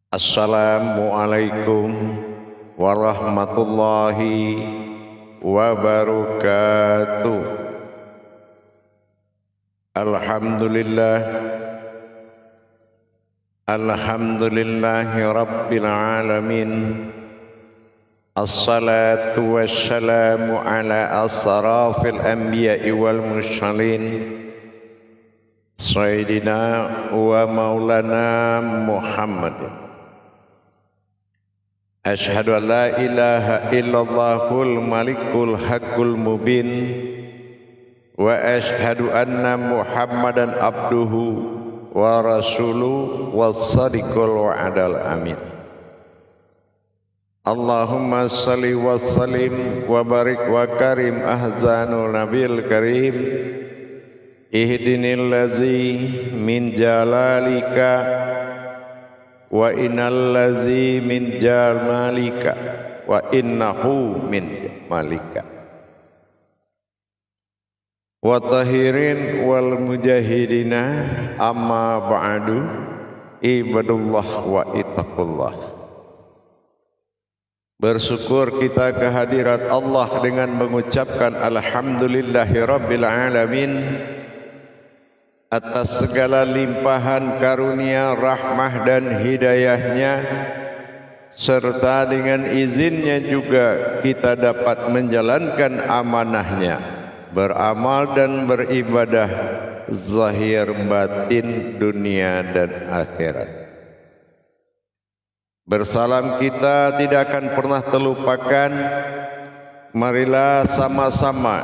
Assalamualaikum warahmatullahi wabarakatuh. Alhamdulillahi rabbil alamin. Assalatu wassalamu ala asrafil anbiya'i wal mursalin Sayyidina wa maulana Muhammad. Asyhadu an la ilaha illallahul malikul haqqul mubin wa asyhadu anna Muhammadan abduhu wa rasuluhu was-sadiqul wa'adal amin. Allahumma salli wa sallim wa barik wa karim ahzanul nabil karim ihdinil ladzi min jalalika wa innal ladzi min jamalika wa innahu min malika wa tahirin wal mujahidina amma ba'du ibadullah wa ittaqullah. Bersyukur kita kehadirat Allah dengan mengucapkan alhamdulillahi rabbil alamin atas segala limpahan karunia, rahmah dan hidayahnya, serta dengan izinnya juga kita dapat menjalankan amanahnya, beramal dan beribadah zahir batin dunia dan akhirat. Bersalam kita tidak akan pernah terlupakan. Marilah sama-sama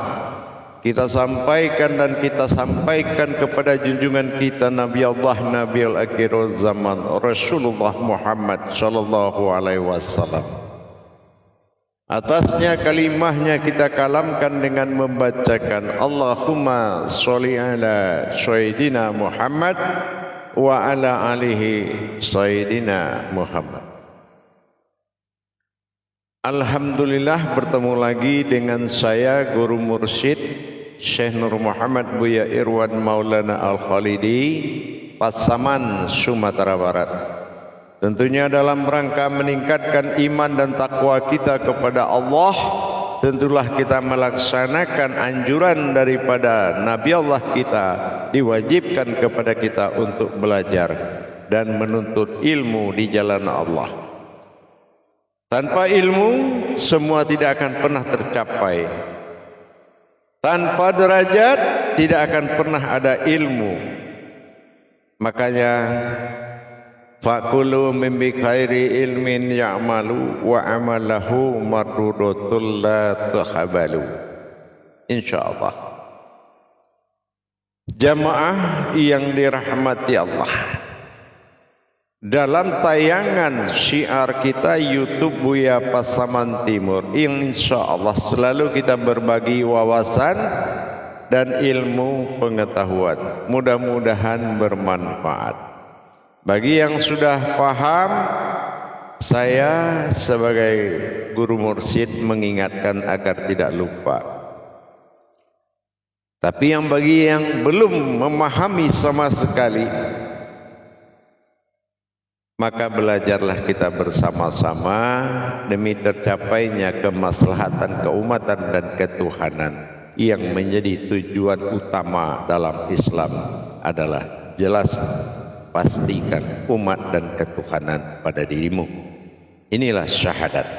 kita sampaikan dan kita sampaikan kepada junjungan kita Nabi Allah Nabiul Akhirul Zaman Rasulullah Muhammad sallallahu alaihi wasallam. Atasnya kalimahnya kita kalamkan dengan membacakan Allahumma sholli ala Sayyidina Muhammad wa ala alihi Sayyidina Muhammad. Alhamdulillah bertemu lagi dengan saya Guru Mursyid Syekh Nur Muhammad Buya Irwan Maulana Al-Khalidi, Pasaman, Sumatera Barat. Tentunya dalam rangka meningkatkan iman dan takwa kita kepada Allah, tentulah kita melaksanakan anjuran daripada Nabi Allah kita, diwajibkan kepada kita untuk belajar dan menuntut ilmu di jalan Allah. Tanpa ilmu semua tidak akan pernah tercapai. Tanpa derajat tidak akan pernah ada ilmu. Makanya faqulu min bi khairi ilmin ya'malu wa amalahu mardudatul la tahabalu. Insyaallah. Jamaah yang dirahmati Allah, dalam tayangan syiar kita YouTube Buya Pasaman Timur, insyaallah selalu kita berbagi wawasan dan ilmu pengetahuan, mudah-mudahan bermanfaat. Bagi yang sudah paham, saya sebagai guru mursyid mengingatkan agar tidak lupa. Tapi bagi yang belum memahami sama sekali, maka belajarlah kita bersama-sama demi tercapainya kemaslahatan keumatan dan ketuhanan. Yang menjadi tujuan utama dalam Islam adalah jelas pastikan umat dan ketuhanan pada dirimu. Inilah syahadat.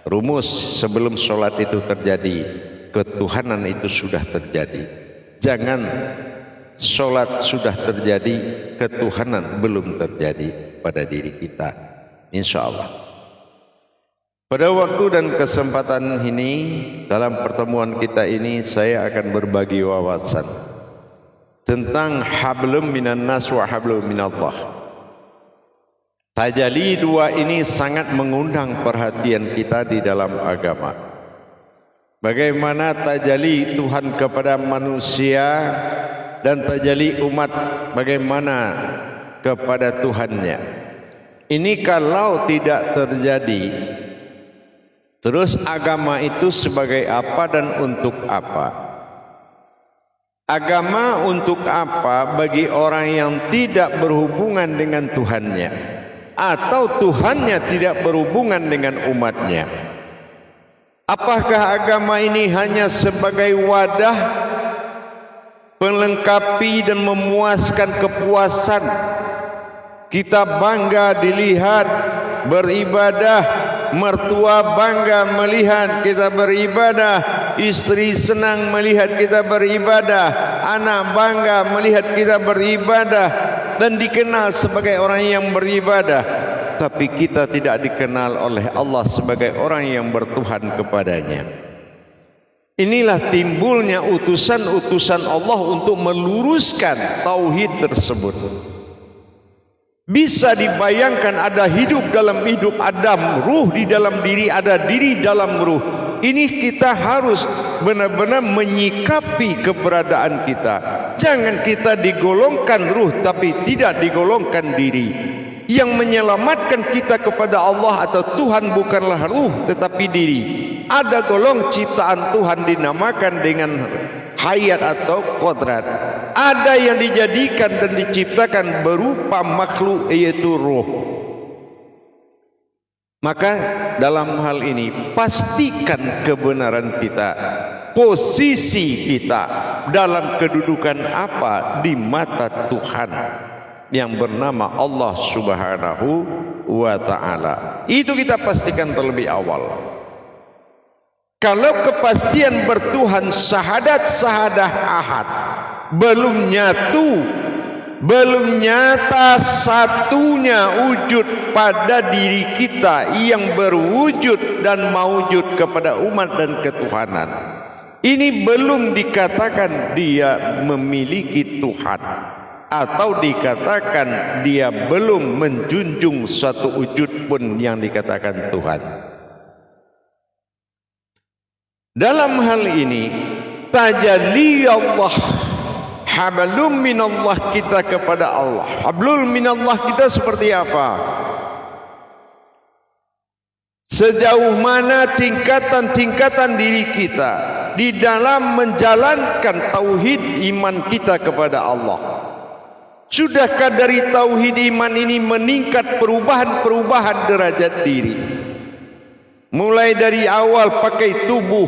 Rumus sebelum sholat itu terjadi, ketuhanan itu sudah terjadi. Jangan sholat sudah terjadi, ketuhanan belum terjadi pada diri kita, insyaallah. Pada waktu dan kesempatan ini, dalam pertemuan kita ini, saya akan berbagi wawasan tentang hablum minan nas wa hablum minallah. Tajalli dua ini sangat mengundang perhatian kita di dalam agama. Bagaimana tajalli Tuhan kepada manusia dan tajalli umat bagaimana kepada Tuhannya. Ini kalau tidak terjadi, terus agama itu sebagai apa dan untuk apa? Agama untuk apa bagi orang yang tidak berhubungan dengan Tuhannya? atau Tuhannya tidak berhubungan dengan umatnya? Apakah agama ini hanya sebagai wadah melengkapi dan memuaskan kepuasan? Kita bangga dilihat beribadah, mertua bangga melihat kita beribadah, istri senang melihat kita beribadah, anak bangga melihat kita beribadah dan dikenal sebagai orang yang beribadah. Tapi kita tidak dikenal oleh Allah sebagai orang yang bertuhan kepadanya. Inilah timbulnya utusan-utusan Allah untuk meluruskan tauhid tersebut. Bisa dibayangkan ada hidup dalam hidup Adam, ruh di dalam diri, ada diri dalam ruh. Ini kita harus benar-benar menyikapi keberadaan kita. Jangan kita digolongkan ruh tapi tidak digolongkan diri. Yang menyelamatkan kita kepada Allah atau Tuhan bukanlah ruh tetapi diri. Ada golong ciptaan Tuhan dinamakan dengan hayat atau kodrat. Ada yang dijadikan dan diciptakan berupa makhluk yaitu ruh. Maka dalam hal ini pastikan kebenaran kita, posisi kita dalam kedudukan apa di mata Tuhan yang bernama Allah Subhanahu wa ta'ala. Itu kita pastikan terlebih awal. Kalau kepastian bertuhan syahadat ahad belum nyata satunya wujud pada diri kita yang berwujud dan maujud kepada umat dan ketuhanan, ini belum dikatakan dia memiliki Tuhan, atau dikatakan dia belum menjunjung suatu wujud pun yang dikatakan Tuhan. Dalam hal ini tajalli Allah, hablum minallah kita kepada Allah. Hablul minallah kita seperti apa? Sejauh mana tingkatan-tingkatan diri kita di dalam menjalankan tauhid iman kita kepada Allah. Sudahkah dari tauhid iman ini meningkat perubahan-perubahan derajat diri? Mulai dari awal pakai tubuh,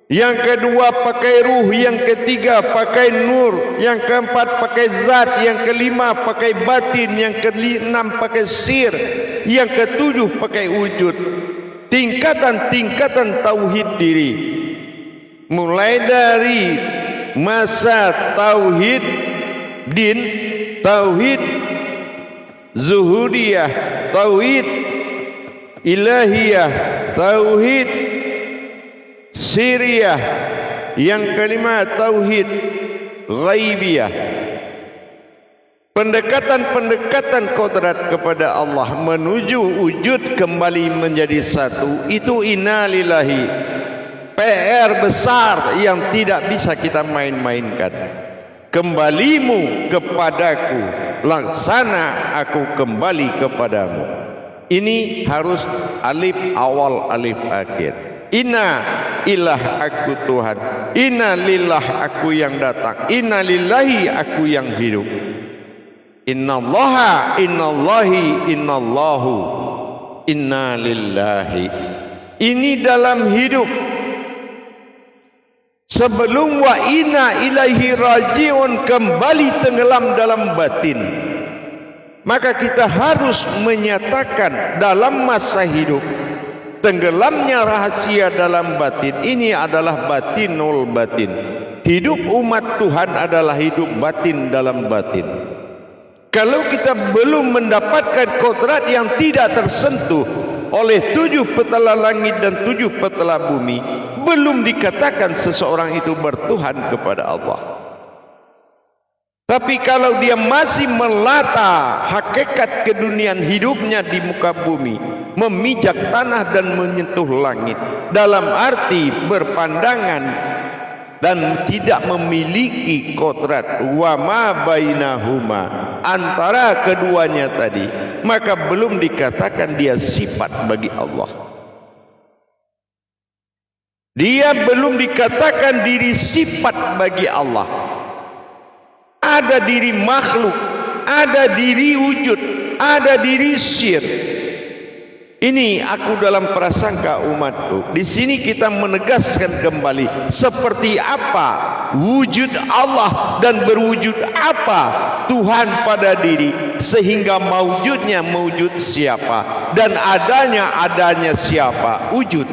yang kedua pakai ruh, yang ketiga pakai nur, yang keempat pakai zat, yang kelima pakai batin, yang keenam pakai sir, yang ketujuh pakai wujud. Tingkatan-tingkatan tauhid diri. Mulai dari masa tauhid din, tauhid zuhudiyah, tauhid ilahiyah, tauhid siriyah, yang kelima tauhid ghaibiyah. Pendekatan-pendekatan kodrat kepada Allah menuju wujud kembali menjadi satu, itu innalillahi, PR besar yang tidak bisa kita main-mainkan. Kembalimu kepadaku, laksana aku kembali kepadamu. Ini harus alif awal alif akhir. Inna ilah aku Tuhan, inna lillah aku yang datang, inna lillahi aku yang hidup. Innallaha innallahi innallahu inna lillahi. Ini dalam hidup. Sebelum wa inna ilaihi rajiun, kembali tenggelam dalam batin. Maka kita harus menyatakan dalam masa hidup tenggelamnya rahasia dalam batin. Ini adalah batinul batin. Hidup umat Tuhan adalah hidup batin dalam batin. Kalau kita belum mendapatkan kodrat yang tidak tersentuh oleh 7 petala langit dan 7 petala bumi, belum dikatakan seseorang itu bertuhan kepada Allah. Tapi kalau dia masih melata hakikat keduniaan hidupnya di muka bumi, memijak tanah dan menyentuh langit, dalam arti berpandangan dan tidak memiliki kodrat wa ma bainahuma, antara keduanya tadi, maka belum dikatakan dia sifat bagi Allah. Dia belum dikatakan diri sifat bagi Allah. Ada diri makhluk, ada diri wujud, ada diri syirik. Ini aku dalam prasangka umatku. Di sini kita menegaskan kembali seperti apa wujud Allah dan berwujud apa Tuhan pada diri, sehingga maujudnya maujud siapa dan adanya siapa wujud.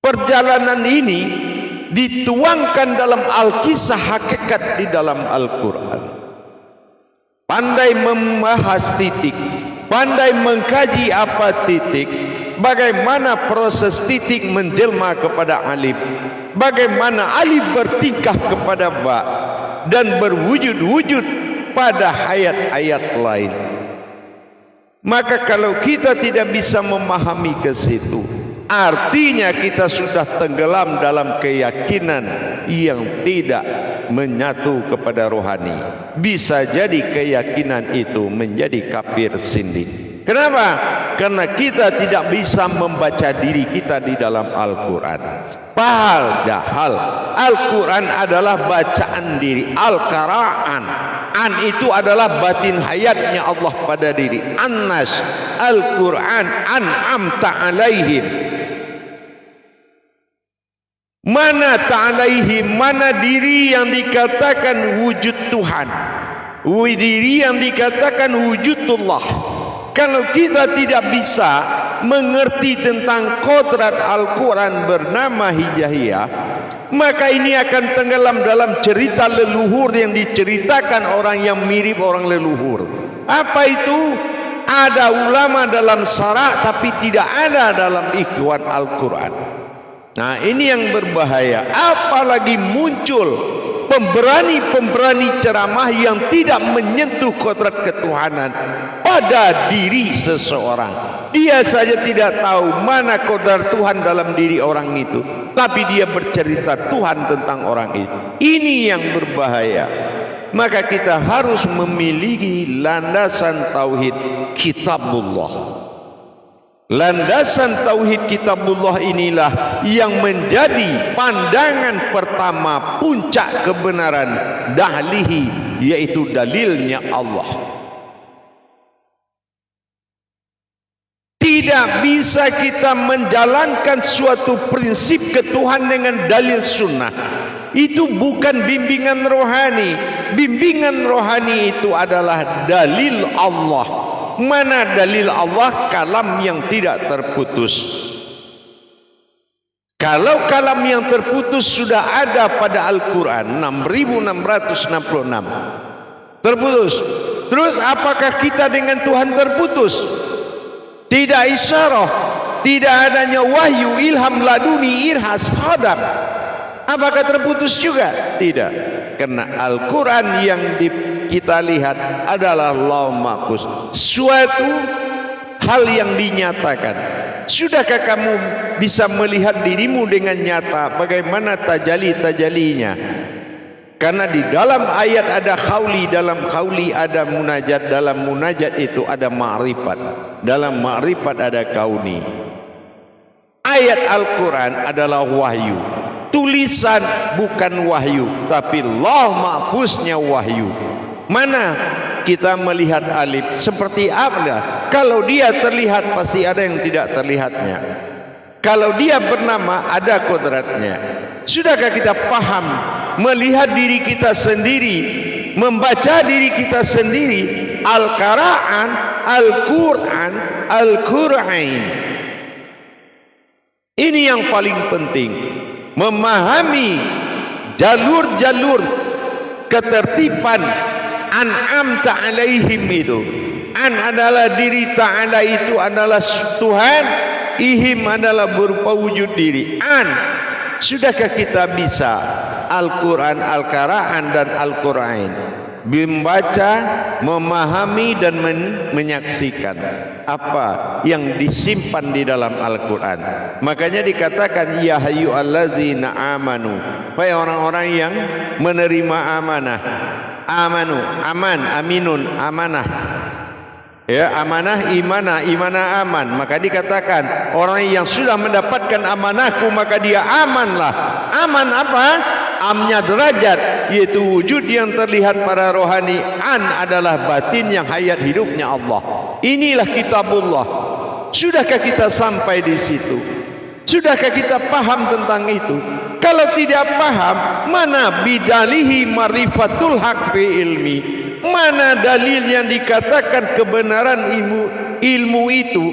Perjalanan ini dituangkan dalam Al-Kisah hakikat di dalam Al-Quran. Pandai membahas titik, pandai mengkaji apa titik, bagaimana proses titik menjelma kepada alif, bagaimana alif bertingkah kepada ba, dan berwujud-wujud pada ayat-ayat lain. Maka kalau kita tidak bisa memahami ke situ, artinya kita sudah tenggelam dalam keyakinan yang tidak menyatu kepada rohani. Bisa jadi keyakinan itu menjadi kafir sindik. Kenapa? Karena kita tidak bisa membaca diri kita di dalam Al-Quran. Padahal Al-Quran adalah bacaan diri. Al-Qara'an, an itu adalah batin hayatnya Allah pada diri. An-Nas, Al-Quran, an'amta alaihim. Mana ta'alaihim, mana diri yang dikatakan wujud Tuhan, diri yang dikatakan wujudullah. Kalau kita tidak bisa mengerti tentang kodrat Al-Quran bernama Hijaiyah, maka ini akan tenggelam dalam cerita leluhur yang diceritakan orang yang mirip orang leluhur. Apa itu? Ada ulama dalam syara tapi tidak ada dalam ikhwan Al-Quran. Nah, ini yang berbahaya. Apalagi muncul pemberani-pemberani ceramah yang tidak menyentuh kodrat ketuhanan pada diri seseorang. Dia saja tidak tahu mana kodrat Tuhan dalam diri orang itu, tapi dia bercerita Tuhan tentang orang itu. Ini yang berbahaya. Maka kita harus memiliki landasan tauhid kitabullah. Landasan tauhid kitabullah inilah yang menjadi pandangan pertama puncak kebenaran dahlihi, yaitu dalilnya Allah. Tidak bisa kita menjalankan suatu prinsip ketuhanan dengan dalil sunnah. Itu bukan bimbingan rohani. Bimbingan rohani itu adalah dalil Allah. Mana dalil Allah? Kalam yang tidak terputus. Kalau kalam yang terputus sudah ada pada Al-Quran 6666 terputus, terus apakah kita dengan Tuhan terputus? Tidak isyarah, tidak adanya wahyu, ilham laduni, irhas, hadam, apakah terputus juga? Tidak. Karena Al-Quran yang kita lihat adalah Lauhul Mahfuz, suatu hal yang dinyatakan. Sudahkah kamu bisa melihat dirimu dengan nyata bagaimana tajali-tajalinya? Karena di dalam ayat ada khauli, dalam khauli ada munajat, dalam munajat itu ada ma'rifat, dalam ma'rifat ada kauni. Ayat Al-Quran adalah wahyu, tulisan bukan wahyu, tapi Lauhul Mahfuznya wahyu. Mana kita melihat alif seperti apa? Kalau dia terlihat pasti ada yang tidak terlihatnya. Kalau dia bernama ada kodratnya. Sudahkah kita paham melihat diri kita sendiri, membaca diri kita sendiri? Al-Qara'an, Al-Quran, Al-Qur'ain. Ini yang paling penting. Memahami jalur-jalur ketertiban an'amta alaihim itu. An adalah diri, ta'ala itu adalah Tuhan, ihim adalah berupa wujud diri. An, sudahkah kita bisa Al-Quran, Al-Qara'an dan Al-Qur'ain, membaca, memahami dan menyaksikan apa yang disimpan di dalam Al-Quran? Makanya dikatakan ya hayyuallazina amanu, wahai orang-orang yang menerima amanah. Amanu, aman, aminun, amanah. Ya, amanah, imanah, imanah aman. Maka dikatakan orang yang sudah mendapatkan amanahku maka dia amanlah. Aman apa? amnya derajat, yaitu wujud yang terlihat pada rohani. An adalah batin yang hayat hidupnya Allah. Inilah kitabullah. Sudahkah kita sampai di situ? Sudahkah kita paham tentang itu? Kalau tidak paham, mana bidalihi marifatul haq fi ilmi? Mana dalil yang dikatakan kebenaran ilmu itu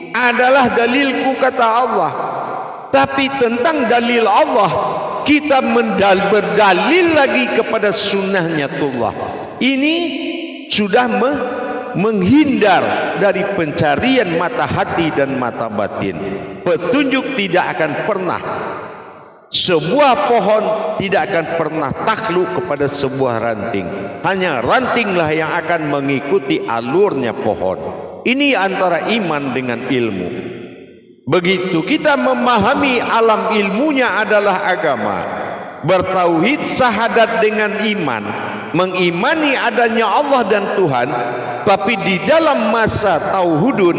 adalah dalilku, kata Allah. Tapi tentang dalil Allah, kita berdalil lagi kepada sunnahnya Allah. Ini sudah menghindar dari pencarian mata hati dan mata batin. Petunjuk tidak akan pernah, sebuah pohon tidak akan pernah takluk kepada sebuah ranting. Hanya rantinglah yang akan mengikuti alurnya pohon. Ini antara iman dengan ilmu. Begitu kita memahami alam ilmunya adalah agama, bertauhid sahadat dengan iman, mengimani adanya Allah dan Tuhan, tapi di dalam masa tauhudun,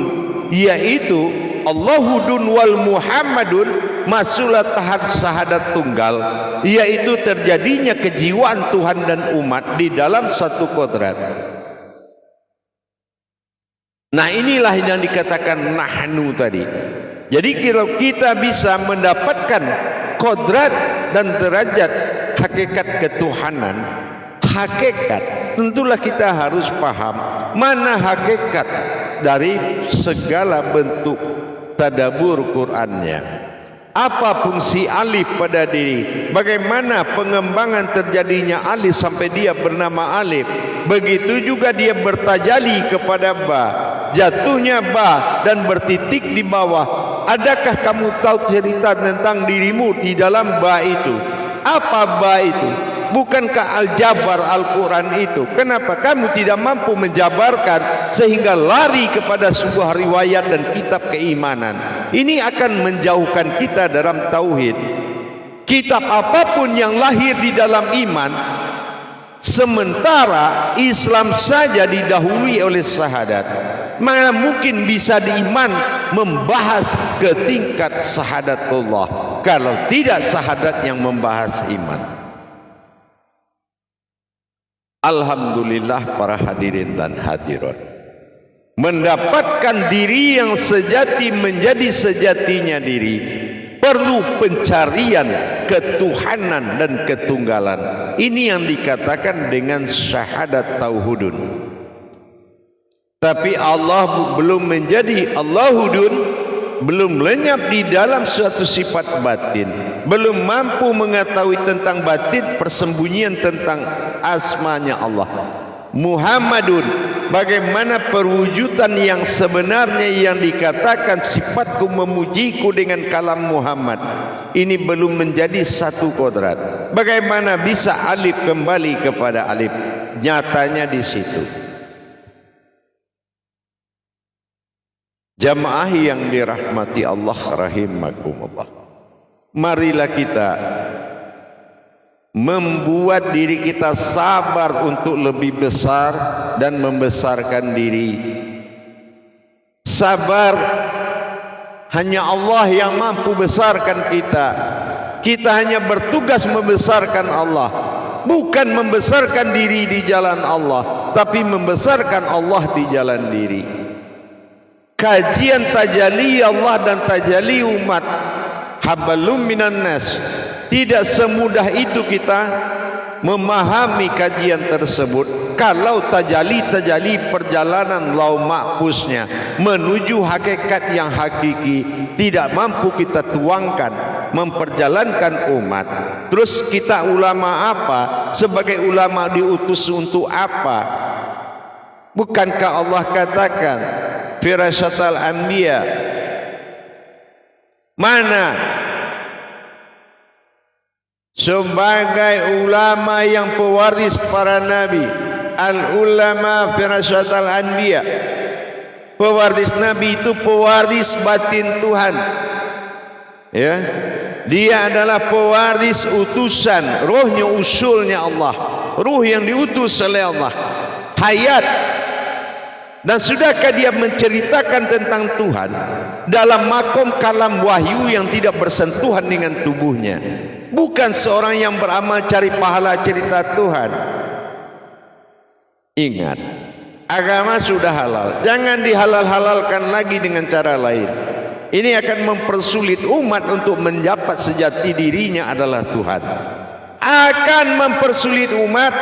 yaitu Allahudun wal Muhammadun, masulat tahap sahadat tunggal, yaitu terjadinya kejiwaan Tuhan dan umat di dalam satu kodrat. Nah, inilah yang dikatakan nahnu tadi. Jadi kalau kita bisa mendapatkan kodrat dan derajat hakikat ketuhanan, hakikat, tentulah kita harus paham mana hakikat dari segala bentuk tadabbur Qur'annya. Apa fungsi alif pada diri? Bagaimana pengembangan terjadinya alif sampai dia bernama alif? Begitu juga dia bertajali kepada ba, jatuhnya ba dan bertitik di bawah. Adakah kamu tahu cerita tentang dirimu di dalam ba itu? Apa ba itu? Bukankah Al-Jabar Al-Quran itu? Kenapa kamu tidak mampu menjabarkan sehingga lari kepada sebuah riwayat dan kitab keimanan? Ini akan menjauhkan kita dalam tauhid. Kitab apapun yang lahir di dalam iman, sementara Islam saja didahului oleh syahadat, mana mungkin bisa diiman membahas ke tingkat syahadatullah kalau tidak syahadat yang membahas iman. Alhamdulillah para hadirin dan hadirat, mendapatkan diri yang sejati menjadi sejatinya diri perlu pencarian ketuhanan dan ketunggalan. Ini yang dikatakan dengan syahadat tauhudun. Tapi Allah belum menjadi Allahudun, belum lenyap di dalam suatu sifat batin, belum mampu mengetahui tentang batin, persembunyian tentang asmanya Allah. Muhammadun, bagaimana perwujudan yang sebenarnya yang dikatakan sifatku memujiku dengan kalam Muhammad, ini belum menjadi satu kodrat. Bagaimana bisa alif kembali kepada alif? Nyatanya di situ. Jamaah yang dirahmati Allah rahimakumullah, marilah kita membuat diri kita sabar untuk lebih besar dan membesarkan diri. Sabar, hanya Allah yang mampu besarkan kita. Kita hanya bertugas membesarkan Allah, bukan membesarkan diri di jalan Allah, tapi membesarkan Allah di jalan diri. Kajian tajalli Allah dan tajalli umat, hablum minan nas, tidak semudah itu kita memahami kajian tersebut. Kalau tajalli perjalanan lau mahfuznya menuju hakikat yang hakiki tidak mampu kita tuangkan, memperjalankan umat. Terus kita ulama apa? Sebagai ulama diutus untuk apa? Bukankah Allah katakan firasyatal anbiya, mana sebagai ulama yang pewaris para nabi, al ulama firasyatal anbiya, pewaris nabi itu pewaris batin Tuhan, ya, dia adalah pewaris utusan, rohnya usulnya Allah, ruh yang diutus oleh Allah, hayat. Dan sudahkah dia menceritakan tentang Tuhan dalam makom kalam wahyu yang tidak bersentuhan dengan tubuhnya? bukan seorang yang beramal cari pahala cerita Tuhan. Ingat, agama sudah halal, jangan dihalal-halalkan lagi dengan cara lain. Ini akan mempersulit umat untuk mendapat sejati dirinya adalah Tuhan. Akan mempersulit umat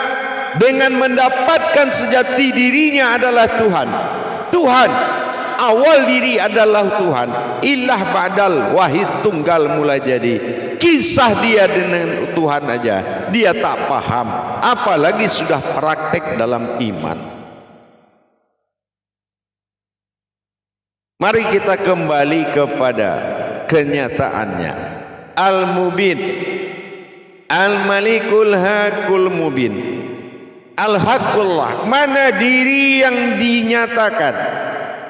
dengan mendapatkan sejati dirinya adalah Tuhan. Tuhan, awal diri adalah Tuhan. Ilah ba'dal wahid tunggal mula jadi. Kisah dia dengan Tuhan aja dia tak paham, apalagi sudah praktek dalam iman. Mari kita kembali kepada kenyataannya. Al-Mubin, Al-Malikul Hakul Mubin, Al-Hakullah, mana diri yang dinyatakan.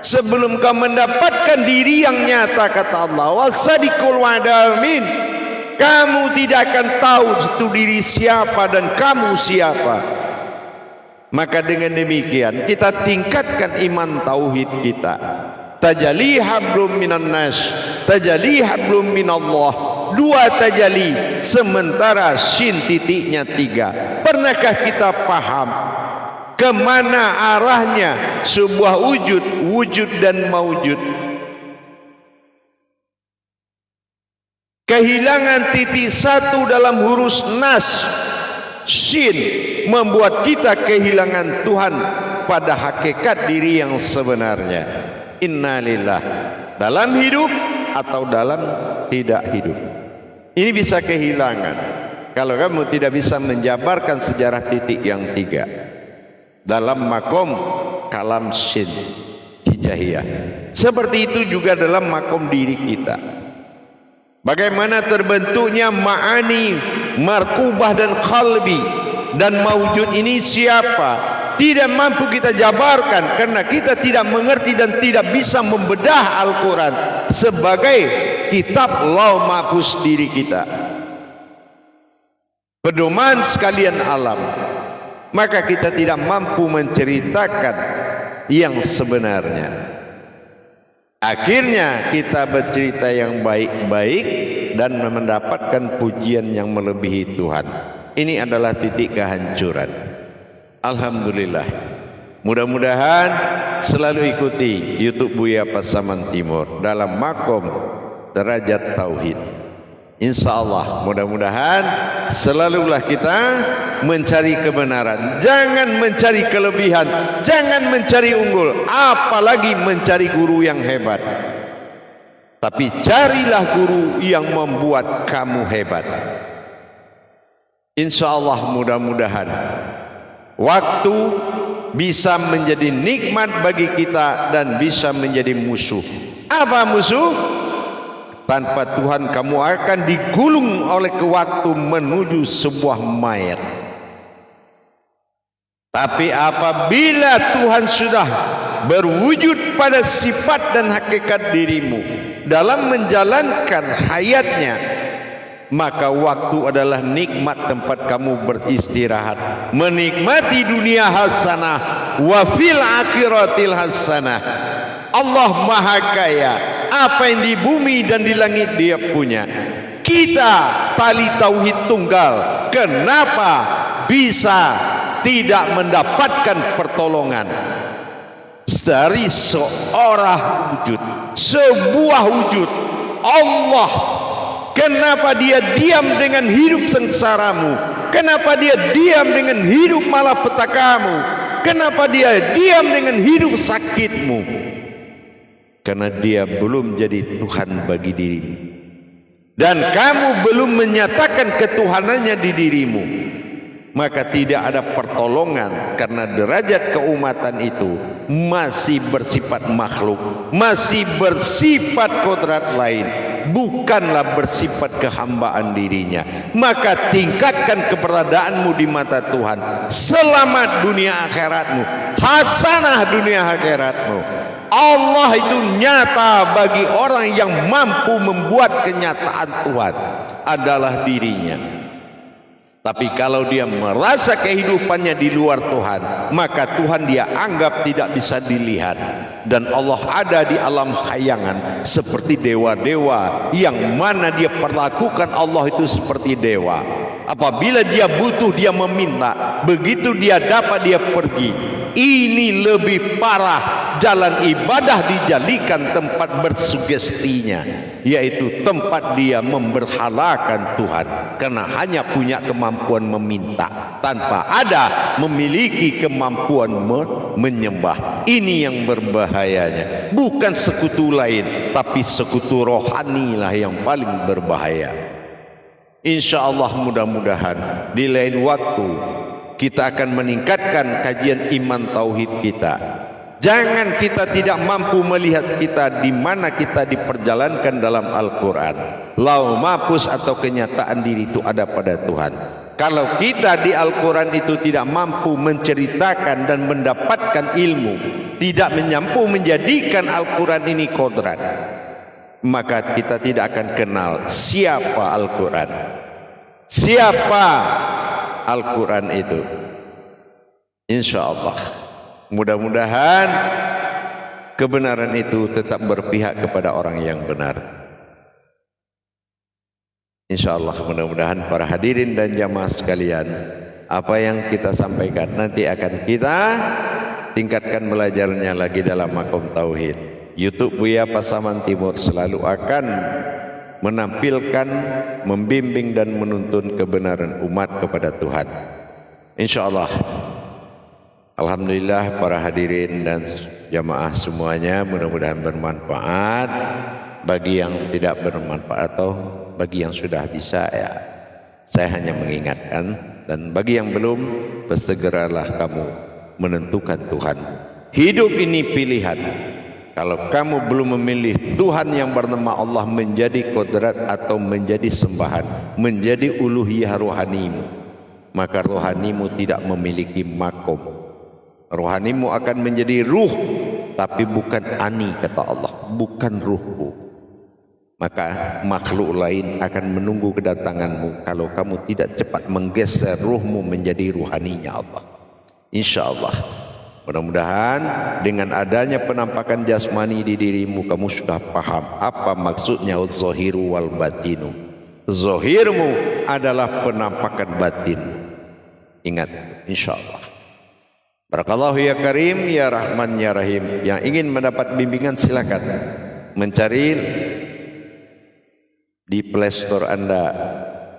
Sebelum kau mendapatkan diri yang nyata, kata Allah, Wasadikul Wadamin, kamu tidak akan tahu itu diri siapa dan kamu siapa. Maka dengan demikian kita tingkatkan iman tauhid kita. Tajalli hablum minan nas, tajalli hablum minallah. Dua tajalli, sementara shin titiknya 3. Pernahkah kita paham kemana arahnya sebuah wujud dan maujud? Kehilangan titik 1 dalam huruf nas, shin, membuat kita kehilangan Tuhan pada hakikat diri yang sebenarnya. Innalillah, dalam hidup atau dalam tidak hidup. Ini bisa kehilangan kalau kamu tidak bisa menjabarkan sejarah titik yang 3 dalam makom kalam shin hijaiyah. Seperti itu juga dalam makom diri kita. Bagaimana terbentuknya ma'ani, markubah dan qalbi, dan maujud ini siapa? Tidak mampu kita jabarkan karena kita tidak mengerti dan tidak bisa membedah Al-Quran sebagai kitab lauh mahfuz diri kita, pedoman sekalian alam. Maka kita tidak mampu menceritakan yang sebenarnya. Akhirnya kita bercerita yang baik-baik dan mendapatkan pujian yang melebihi Tuhan. Ini adalah titik kehancuran. Alhamdulillah. Mudah-mudahan selalu ikuti YouTube Buya Pasaman Timur dalam makom derajat tauhid. Insya Allah mudah-mudahan selalulah kita mencari kebenaran, jangan mencari kelebihan, jangan mencari unggul, apalagi mencari guru yang hebat. Tapi carilah guru yang membuat kamu hebat. Insya Allah mudah-mudahan waktu bisa menjadi nikmat bagi kita dan bisa menjadi musuh. Apa musuh? Tanpa Tuhan kamu akan digulung oleh waktu menuju sebuah mayat. Tapi apabila Tuhan sudah berwujud pada sifat dan hakikat dirimu dalam menjalankan hayatnya, maka waktu adalah nikmat tempat kamu beristirahat, menikmati dunia hasanah wa fil akhiratil hasanah. Allah Maha Kaya, apa yang di bumi dan di langit Dia punya. Kita tali tauhid tunggal, kenapa bisa tidak mendapatkan pertolongan dari seorang wujud, sebuah wujud Allah? Kenapa Dia diam dengan hidup sengsaramu? Kenapa Dia diam dengan hidup malapetakamu? Kenapa Dia diam dengan hidup sakitmu? Karena Dia belum jadi Tuhan bagi dirimu, dan kamu belum menyatakan ketuhanannya di dirimu. Maka tidak ada pertolongan, karena derajat keumatan itu masih bersifat makhluk, masih bersifat kodrat lain, bukanlah bersifat kehambaan dirinya. Maka tingkatkan keberadaanmu di mata Tuhan, selamat dunia akhiratmu, hasanah dunia akhiratmu. Allah itu nyata bagi orang yang mampu membuat kenyataan Tuhan adalah dirinya. Tapi kalau dia merasa kehidupannya di luar Tuhan, maka Tuhan dia anggap tidak bisa dilihat. Dan Allah ada di alam khayangan seperti dewa-dewa, yang mana dia perlakukan Allah itu seperti dewa. Apabila dia butuh, dia meminta, begitu dia dapat, dia pergi. Ini lebih parah. Jalan ibadah dijadikan tempat bersugestinya, yaitu tempat dia memberhalakan Tuhan, karena hanya punya kemampuan meminta tanpa ada memiliki kemampuan menyembah. Ini yang berbahayanya, bukan sekutu lain, tapi sekutu rohani lah yang paling berbahaya. Insya Allah mudah-mudahan di lain waktu kita akan meningkatkan kajian iman tauhid kita. Jangan kita tidak mampu melihat kita di mana kita diperjalankan dalam Al-Quran. Lau mapus atau kenyataan diri itu ada pada Tuhan. Kalau kita di Al-Quran itu tidak mampu menceritakan dan mendapatkan ilmu, tidak mampu menjadikan Al-Quran ini kodrat, maka kita tidak akan kenal siapa Al-Quran. Siapa Al-Quran itu? Insya Allah. Mudah-mudahan kebenaran itu tetap berpihak kepada orang yang benar. Insya Allah mudah-mudahan para hadirin dan jamaah sekalian, apa yang kita sampaikan nanti akan kita tingkatkan belajarnya lagi dalam makom tauhid. YouTube Buya Pasaman Timur selalu akan menampilkan, membimbing dan menuntun kebenaran umat kepada Tuhan. Insya Allah. Alhamdulillah para hadirin dan jamaah semuanya, mudah-mudahan bermanfaat. Bagi yang tidak bermanfaat atau bagi yang sudah bisa, ya saya hanya mengingatkan. Dan bagi yang belum, bersegeralah kamu menentukan Tuhan. Hidup ini pilihan. Kalau kamu belum memilih Tuhan yang bernama Allah menjadi kodrat atau menjadi sembahan, menjadi uluhiyah rohanimu, maka rohanimu tidak memiliki makom. Rohanimu akan menjadi ruh, tapi bukan ani, kata Allah, bukan ruhku. Maka makhluk lain akan menunggu kedatanganmu kalau kamu tidak cepat menggeser ruhmu menjadi ruhaninya Allah. Insya Allah. Mudah-mudahan dengan adanya penampakan jasmani di dirimu, kamu sudah paham apa maksudnya zohiru wal batinu. Zohirmu adalah penampakan batin. Ingat, insya Allah. Barakallahu ya Karim, ya Rahman, ya Rahim. Yang ingin mendapat bimbingan silakan mencari di Play Store Anda,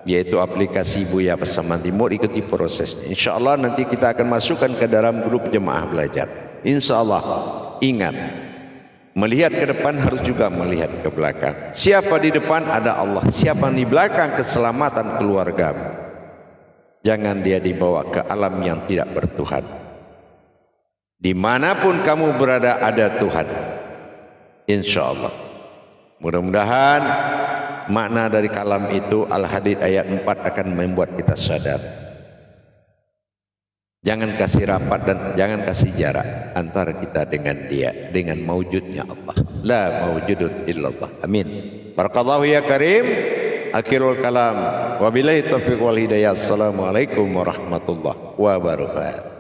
yaitu aplikasi Buya Pasaman Timur. Ikuti prosesnya. Insya Allah nanti kita akan masukkan ke dalam grup jemaah belajar. Insya Allah. Ingat, melihat ke depan harus juga melihat ke belakang. Siapa di depan ada Allah, siapa di belakang keselamatan keluarga. Jangan dia dibawa ke alam yang tidak bertuhan. Dimanapun kamu berada ada Tuhan, insya Allah. Mudah-mudahan makna dari kalam itu Al-Hadid ayat 4 akan membuat kita sadar. Jangan kasih rapat dan jangan kasih jarak antara kita dengan dia, dengan maujudnya Allah. La maujudun illallah. Amin. Barakallahu ya Karim. Akhirul kalam. Wabillahi taufiq wal hidayah. Assalamualaikum warahmatullahi wabarakatuh.